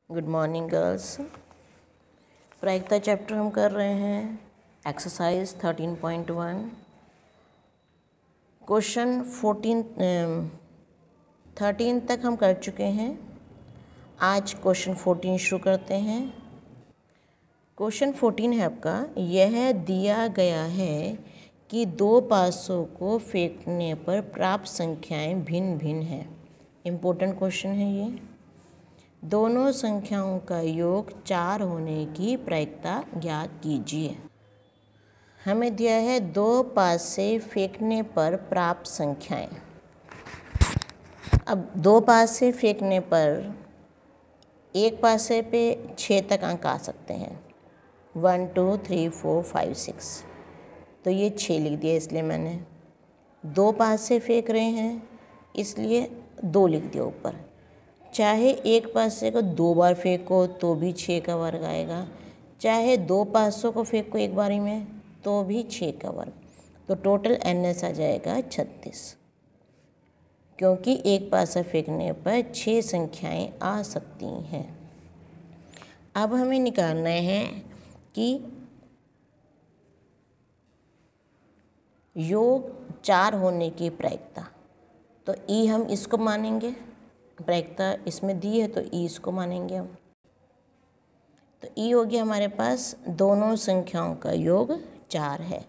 Good morning girls. प्रायिकता chapter हम कर रहे हैं। एक्सरसाइज 13.1 क्वेश्चन 13 तक हम कर चुके हैं। आज क्वेश्चन 14 शुरू करते हैं। क्वेश्चन 14 है आपका, यह दिया गया है कि दो पासों को फेंकने पर प्राप्त संख्याएं भिन्न भिन्न हैं। इम्पोर्टेंट क्वेश्चन है ये। दोनों संख्याओं का योग 4 होने की प्रायिकता ज्ञात कीजिए। हमें दिया है दो पासे फेंकने पर प्राप्त संख्याएं। अब दो पासे फेंकने पर एक पासे पे 6 तक अंक आ सकते हैं। 1 2 3 4 5 6, तो ये 6 लिख दिया, इसलिए मैंने दो पासे फेंक रहे हैं इसलिए 2 लिख दिया ऊपर। चाहे एक पासे को 2 बार फेंको तो भी 6 का वर्ग आएगा, चाहे दो पासों को फेंको एक बारी में तो भी 6 का वर्ग। तो टोटल NS आ जाएगा 36, क्योंकि एक पासा फेंकने पर 6 संख्याएं आ सकती हैं। अब हमें निकालना है कि योग 4 होने की प्रायिकता। तो ई हम इसको मानेंगे, प्रायिकता इसमें दी है तो ई इसको मानेंगे हम। तो ई हो गया हमारे पास दोनों संख्याओं का योग 4 है।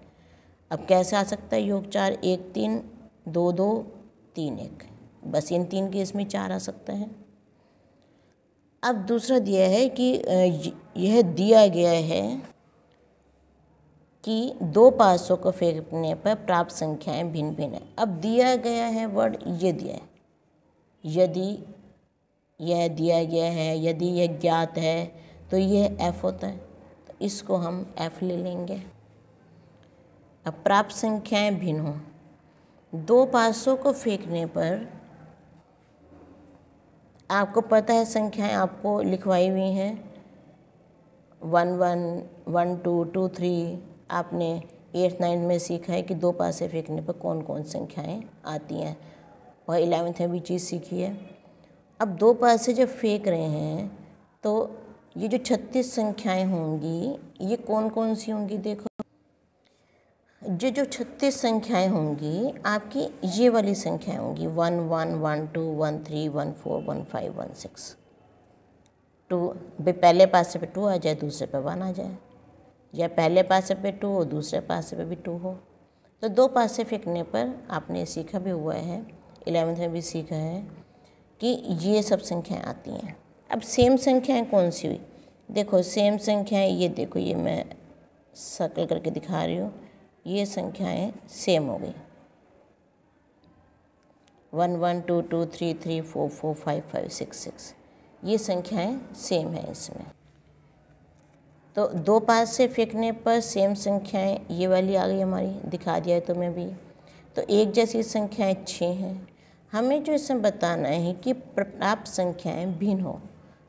अब कैसे आ सकता है योग 4? 1 3 2 2 3 1, बस इन 3 केस में 4 आ सकता है। अब दूसरा दिया है कि यह दिया गया है कि दो पासों को फेंकने पर प्राप्त संख्याएं भिन्न भिन्न है। अब दिया गया है वर्ड ये दिया है, यदि यह दिया गया है, यदि यह ज्ञात है तो यह F होता है, तो इसको हम F ले लेंगे। अब प्राप्त संख्याएं भिन्न हों, दो पासों को फेंकने पर आपको पता है संख्याएं आपको लिखवाई हुई हैं 1 1 1 2 2 3। आपने 8th 9th में सीखा है कि दो पासे फेंकने पर कौन कौन संख्याएं आती हैं, और 11th में भी चीज़ सीखी है। अब दो पासे जब फेंक रहे हैं तो ये जो 36 संख्याएं होंगी ये कौन कौन सी होंगी? देखो, जो 36 संख्याएं होंगी आपकी ये वाली संख्याएं होंगी 1 1 1 2 1 3 1 4 1 5 1 6। 2 पहले पासे पे 2 आ जाए, दूसरे पे 1 आ जाए, या पहले पासे पे 2 हो दूसरे पासे पे भी 2 हो। तो दो पासे फेंकने पर आपने सीखा भी हुआ है, 11th में भी सीखा है कि ये सब संख्याएं आती हैं। अब सेम संख्याएं कौन सी हुई? देखो सेम संख्याएं, ये देखो, ये मैं सर्कल करके दिखा रही हूँ, ये संख्याएं सेम हो गई 1 1 2 2 3 3 4 4 5 5 6 6, ये संख्याएं सेम है इसमें। तो दो पास से फेंकने पर सेम संख्याएं ये वाली आ गई हमारी, दिखा दिया है तुम्हें भी। तो एक जैसी संख्याएं 6 हैं। हमें जो इसमें बताना है कि प्राप्त संख्याएं भिन्न हो,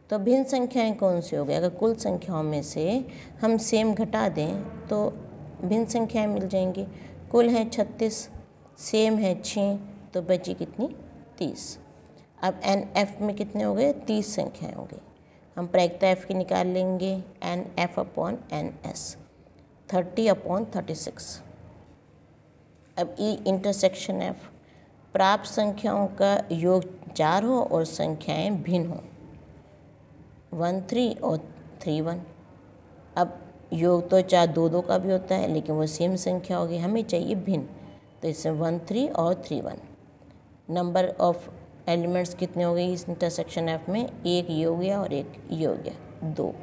तो भिन्न संख्याएं कौन सी हो गई? अगर कुल संख्याओं में से हम सेम घटा दें तो भिन्न संख्याएं मिल जाएंगी। कुल है 36, सेम है 6, तो बची कितनी? 30। अब NF में कितने हो गए? 30 संख्याएं हो गई। हम प्रायिकता F की निकाल लेंगे, NF अपॉन NS 30 अपॉन 36। अब E इंटरसेक्शन F, प्राप्त संख्याओं का योग 4 हो और संख्याएं भिन्न हो 1 3 और 3 1। अब योग तो 4 2 2 का भी होता है, लेकिन वो सेम संख्या होगी, हमें चाहिए भिन्न, तो इसमें 1 3 और 3 1। नंबर ऑफ एलिमेंट्स कितने हो गए इस इंटरसेक्शन F में? एक ये हो गया और एक ये हो गया, 2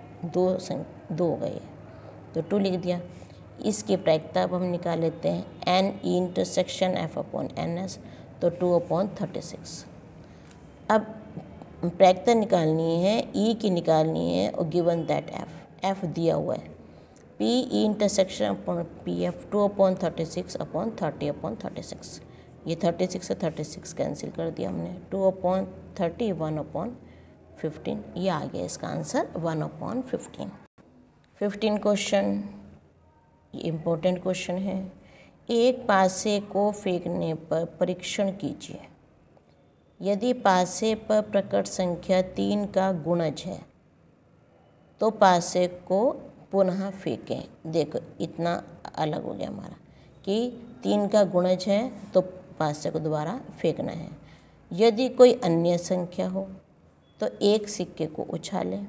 हो गए, तो 2 लिख दिया। इसकी प्रायिकता अब हम निकाल लेते हैं N E intersection F upon NS, तो 2 अपॉन 36। अब प्रायिकता निकालनी है, E की निकालनी है, और गिवन दैट F दिया हुआ है P E intersection upon PF 2 upon 36 upon 30 upon 36। ये 36 से 36 कैंसिल कर दिया हमने, 2 अपॉन 30 1 अपॉन 15, ये आ गया इसका आंसर 1 अपॉन 15। 15 क्वेश्चन, ये इम्पोर्टेंट क्वेश्चन है। एक पासे को फेंकने पर परीक्षण कीजिए। यदि पासे पर प्रकट संख्या 3 का गुणज है तो पासे को पुनः फेंकें। देखो इतना अलग हो गया हमारा कि 3 का गुणज है तो पासे को दोबारा फेंकना है। यदि कोई अन्य संख्या हो तो एक सिक्के को उछालें।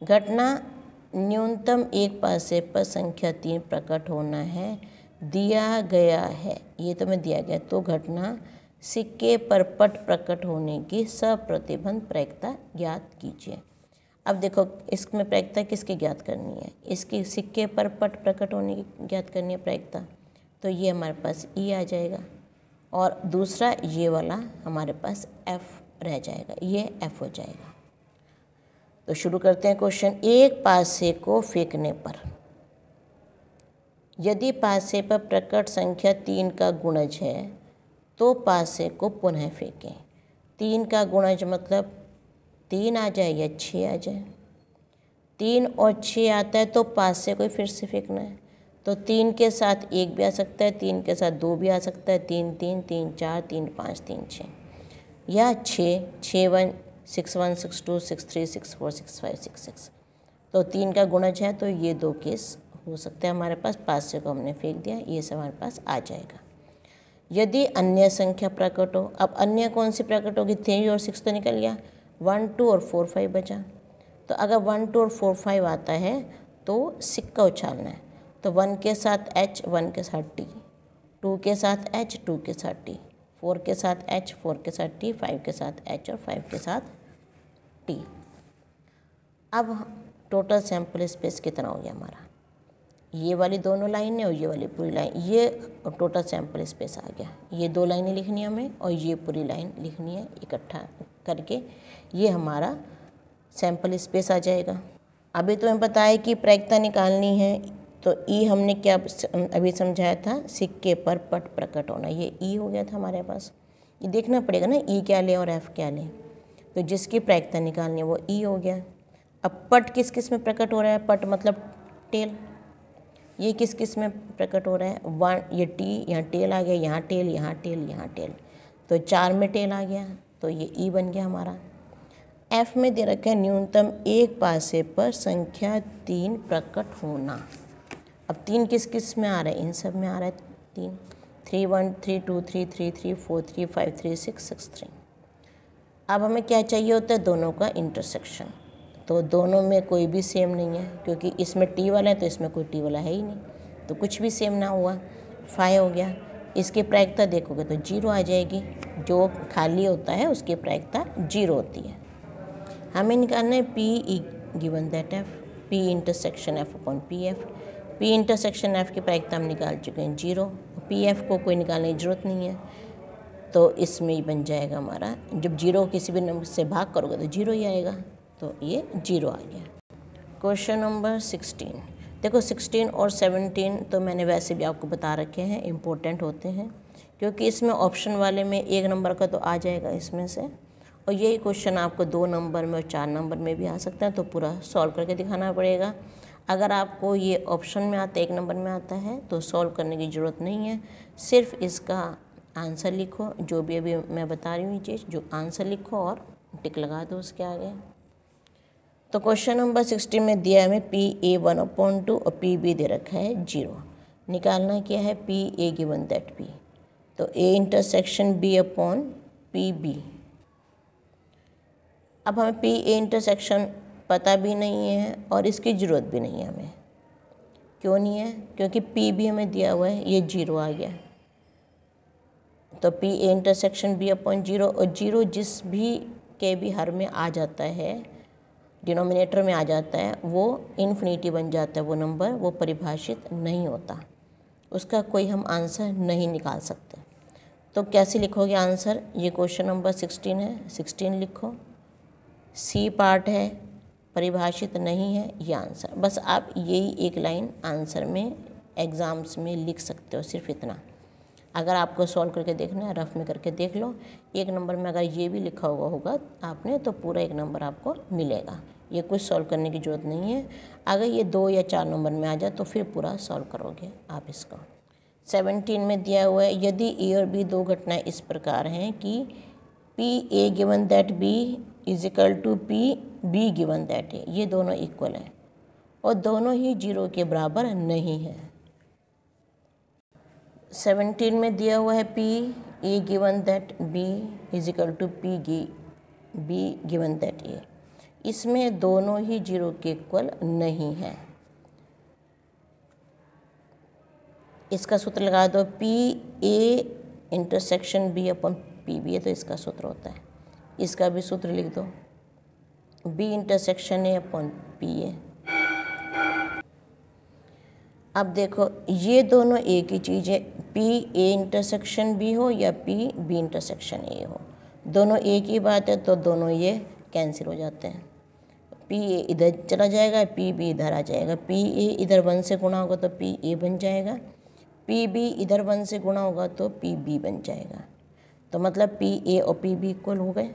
घटना न्यूनतम एक पासे पर संख्या 3 प्रकट होना है दिया गया है। ये तो मैं दिया गया। तो घटना सिक्के पर पट प्रकट होने की सप्रतिबंध प्रायिकता ज्ञात कीजिए। अब देखो इसमें प्रायिकता किसकी ज्ञात करनी है? इसकी सिक्के पर पट प्रकट होने की ज्ञात करनी है प्रायिकता। तो ये हमारे पास ई आ जाएगा और दूसरा ये वाला हमारे पास एफ रह जाएगा, ये एफ हो जाएगा। तो शुरू करते हैं क्वेश्चन। एक पासे को फेंकने पर यदि पासे पर प्रकट संख्या 3 का गुणज है तो पासे को पुनः फेंकें। 3 का गुणज मतलब 3 आ जाए या 6 आ जाए। 3 और 6 आता है तो पासे को फिर से फेंकना है। तो 3 के साथ 1 भी आ सकता है, 3 के साथ 2 भी आ सकता है, 3 3 3 4 3 5 3 6 या 6 6 1 6 1 6 2 6 3 6 4 6 5 6 6। तो 3 का गुणज है तो ये 2 केस हो सकता है हमारे पास। पासे को हमने फेंक दिया, ये सब हमारे पास आ जाएगा। यदि अन्य संख्या प्रकट हो, अब अन्य कौन सी प्रकट होगी? 3 और 6 तो निकल गया, 1 2 और 4 5 बचा। तो अगर 1 2 और 4 5 आता है तो सिक्का उछालना है। तो 1 के साथ H, 1 के साथ T, 2 के साथ H, 2 के साथ T, 4 के साथ H, 4 के साथ T, 5 के साथ H और 5 के साथ T। अब टोटल सैंपल स्पेस कितना हो गया हमारा? ये वाली दोनों लाइनें और ये वाली पूरी लाइन, ये टोटल सैंपल स्पेस आ गया। ये 2 लाइनें लिखनी है हमें और ये पूरी लाइन लिखनी है इकट्ठा करके, ये हमारा सैंपल स्पेस आ जाएगा। अभी तो हमें पता है कि प्रायिकता निकालनी है। तो ई हमने क्या अभी समझाया था? सिक्के पर पट प्रकट होना, ये ई हो गया था हमारे पास। ये देखना पड़ेगा ना ई क्या लें और एफ क्या लें। तो जिसकी प्रायिकता निकालनी है वो ई हो गया। अब पट किस किस में प्रकट हो रहा है? पट मतलब टेल। ये किस किस में प्रकट हो रहा है? 1, ये टी, यहाँ टेल आ गया, यहाँ टेल, यहाँ टेल, यहाँ टेल। तो 4 में टेल आ गया, तो ये ई बन गया हमारा। एफ में दे रखा है न्यूनतम एक पासे पर संख्या 3 प्रकट होना। अब 3 किस किस में आ रहा है? इन सब में आ रहा है 3। 3 1 3 2 3 3 3 4 3 5 3 6 6 3। अब हमें क्या चाहिए होता है? दोनों का इंटरसेक्शन। तो दोनों में कोई भी सेम नहीं है, क्योंकि इसमें टी वाला है तो इसमें कोई टी वाला है ही नहीं, तो कुछ भी सेम ना हुआ, 5 हो गया। इसकी प्रायिकता देखोगे तो 0 आ जाएगी। जो खाली होता है उसकी प्रायिकता 0 होती है। हमें निकालना है P E given that F, P intersection F upon P F. P intersection F की प्रायिकता हम निकाल चुके हैं 0। पी एफ को कोई निकालने की ज़रूरत नहीं है, तो इसमें ही बन जाएगा हमारा। जब 0 किसी भी नंबर से भाग करोगे तो 0 ही आएगा, तो ये 0 आ गया। Question number 16। देखो 16 और 17 तो मैंने वैसे भी आपको बता रखे हैं, इम्पोर्टेंट होते हैं, क्योंकि इसमें ऑप्शन वाले में 1 नंबर का तो आ जाएगा इसमें से, और यही क्वेश्चन आपको 2 नंबर में और 4 नंबर में भी आ सकता है, तो पूरा सॉल्व करके दिखाना पड़ेगा। अगर आपको ये ऑप्शन में आता है, 1 नंबर में आता है, तो सॉल्व करने की ज़रूरत नहीं है, सिर्फ इसका आंसर लिखो। जो भी अभी मैं बता रही हूँ ये चीज़, जो आंसर लिखो और टिक लगा दो उसके आगे। तो क्वेश्चन नंबर 16 में दिया है हमें पी ए 1/2 और पी बी दे रखा है 0। निकालना क्या है? P A given that P. तो A intersection B upon P B. अब हमें पी ए इंटरसेक्शन पता भी नहीं है और इसकी ज़रूरत भी नहीं है हमें। क्यों नहीं है? क्योंकि पी भी हमें दिया हुआ है, ये 0 आ गया। तो P A intersection B upon 0, और 0 जिस भी के भी हर में आ जाता है, डिनोमिनेटर में आ जाता है, वो इन्फिनिटी बन जाता है। वो नंबर वो परिभाषित नहीं होता, उसका कोई हम आंसर नहीं निकाल सकते। तो कैसे लिखोगे आंसर? ये क्वेश्चन नंबर 16 है, 16 लिखो। सी पार्ट है, परिभाषित नहीं है, ये आंसर। बस आप यही एक लाइन आंसर में एग्ज़ाम्स में लिख सकते हो, सिर्फ इतना। अगर आपको सॉल्व करके देखना है, रफ में करके देख लो। 1 नंबर में अगर ये भी लिखा हुआ होगा आपने, तो पूरा 1 नंबर आपको मिलेगा। ये कुछ सॉल्व करने की ज़रूरत नहीं है। अगर ये 2 या 4 नंबर में आ जाए तो फिर पूरा सॉल्व करोगे आप इसका। 17 में दिया हुआ है, यदि ए और बी 2 घटनाएं इस प्रकार हैं कि P A given that B is equal to P B given that है, ये दोनों इक्वल हैं और दोनों ही 0 के बराबर नहीं है। 17 में दिया हुआ है P A given that B is equal to P B given that A, इसमें दोनों ही 0 के इक्वल नहीं है। इसका सूत्र लगा दो, P A intersection B upon P B है तो इसका सूत्र होता है, इसका भी सूत्र लिख दो, B intersection A upon P A. अब देखो ये दोनों एक ही चीज़ है, पी ए इंटरसेक्शन बी हो या पी बी इंटरसेक्शन ए हो, दोनों एक ही बात है, तो दोनों ये कैंसिल हो जाते हैं। पी ए इधर चला जाएगा, पी बी इधर आ जाएगा, पी ए इधर 1 से गुणा होगा तो पी ए बन जाएगा, पी बी इधर 1 से गुणा होगा तो पी बी बन जाएगा। तो मतलब पी ए और पी बी इक्वल हो गए।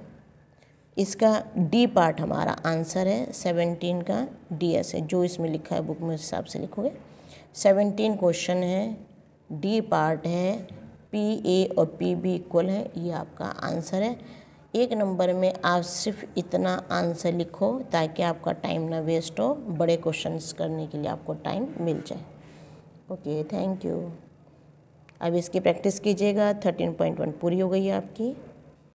इसका डी पार्ट हमारा आंसर है 17 का डी एस है, जो इसमें लिखा है बुक में उस हिसाब से लिखोगे। 17 क्वेश्चन है, डी पार्ट है, पी ए और पी बी इक्वल है, ये आपका आंसर है। 1 नंबर में आप सिर्फ इतना आंसर लिखो ताकि आपका टाइम ना वेस्ट हो, बड़े क्वेश्चंस करने के लिए आपको टाइम मिल जाए। Okay, thank you. अब इसकी प्रैक्टिस कीजिएगा। 13.1 पूरी हो गई है आपकी।